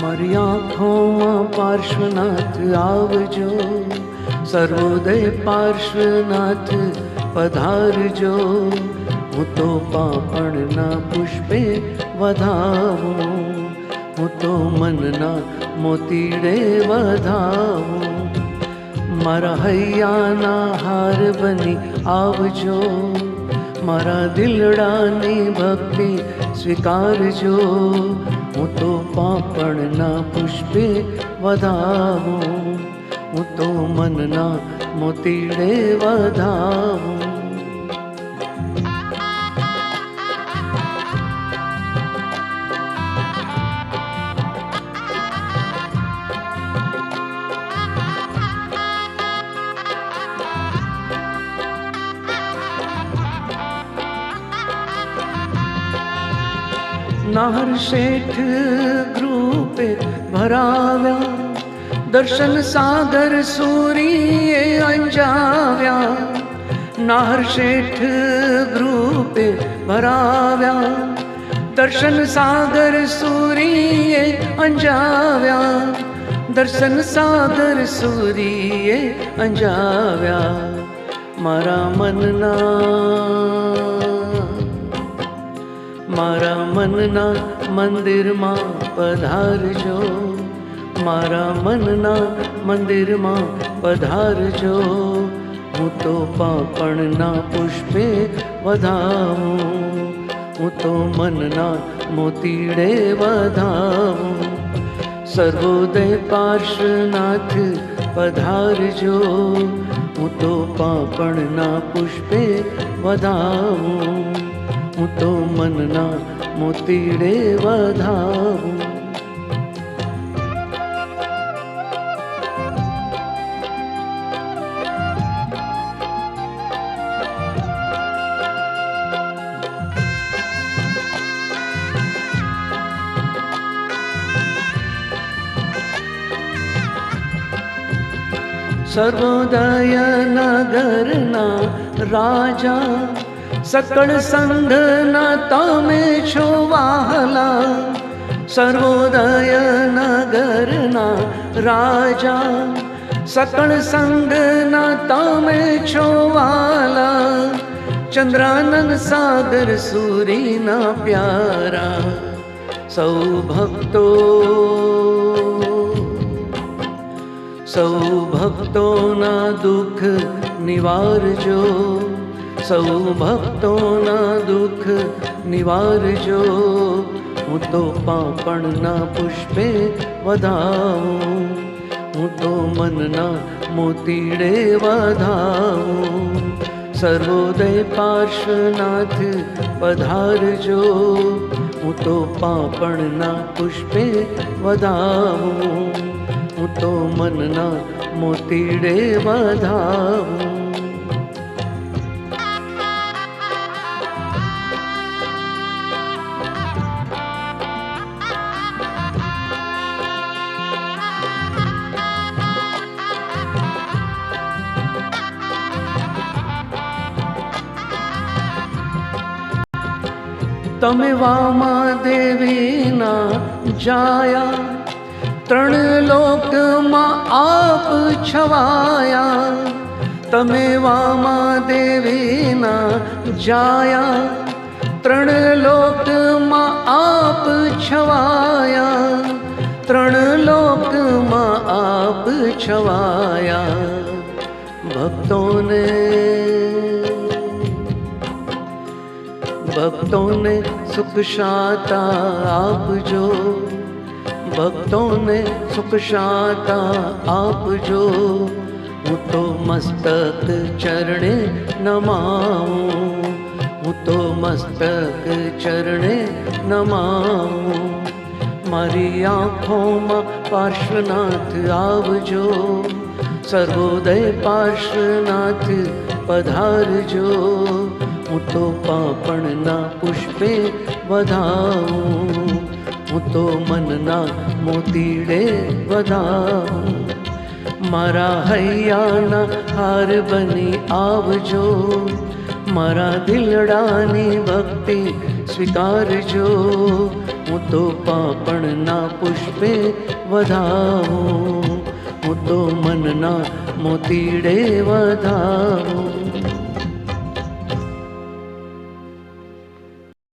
મારી આંખોમાં પાર્શ્વનાથ આવજો, સર્વોદય પાર્શ્વનાથ પધારજો. હું તો પાપણના પુષ્પે વધાવું, હું તો મનના મોતીડે વધાવું. મારા હૈયાના હાર બની આવજો, મારા દિલડાની ભક્તિ સ્વીકારજો. હું તો પાપણના પુષ્પે વધાવું, હું તો મનના મોતીડે વધાવું. નાહર શેઠ ગ્રુપે ભરાવ્યા, દર્શન સાગર સૂરીએ અંજાવ્યા. નાહર શેઠ ગ્રુપે ભરાવ્યા, દર્શન સાગર સૂરીએ અંજાવ્યા. દર્શન સાગર સૂરીએ અંજાવ્યા. મારા મનના મંદિરમાં પધારજો, મારા મનના મંદિરમાં પધારજો. હું તો પાપણના પુષ્પે વધાવું, હું તો મનના મોતીડે વધાવું. સર્વોદય પાર્શ્વનાથ પધારજો, હું તો પાપણના પુષ્પે વધાવું, હું તો મનના મોતીડે વધાવું. સર્વોદય નગરના રાજા, સકળ સંઘના તમે છો વાહલા. સર્વોદય નગરના રાજા, સકળ સંઘના તમે છો વાલા. ચંદ્રાનંદ સાગર સૂરીના પ્યારા, સૌ ભક્તોના દુઃખ નિવારજો, સૌ ભક્તોના દુઃખ નિવારજો. હું તો પાપણના પુષ્પે વધાવું, હું તો મનના મોતીડે વધાવું. સર્વોદય પાર્શ્વનાથ પધારજો, હું તો પાપણના પુષ્પે વધાવું, હું તો મનના મોતીડે વધાવું. તમે વામા દેવીના જાયા, ત્રણ લોકમાં આપ છવાયા. તમે વામા દેવીના જાયા, ત્રણ લોકમાં આપ છવાયા. ત્રણ લોકમાં આપ છવાયા. ભક્તોને સુખ શાતા આપજો, ભક્તોને સુખ શાતા આપજો. હું તો મસ્તક ચરણે નમાવું, હું તો મસ્તક ચરણે નમાવું. મારી આંખોમાં પાર્શ્વનાથ આવજો, સર્વોદય પાર્શ્વનાથ પધારજો. હું તો પાપણના પુષ્પે વધાવું, હું તો મનના મોતીડે વધાવું. મારા હૈયાના હાર બની આવજો, મારા દિલડાની ભક્તિ સ્વીકારજો. હું તો પાપણના પુષ્પે વધાવું, હું તો મનના મોતીડે વધાવું.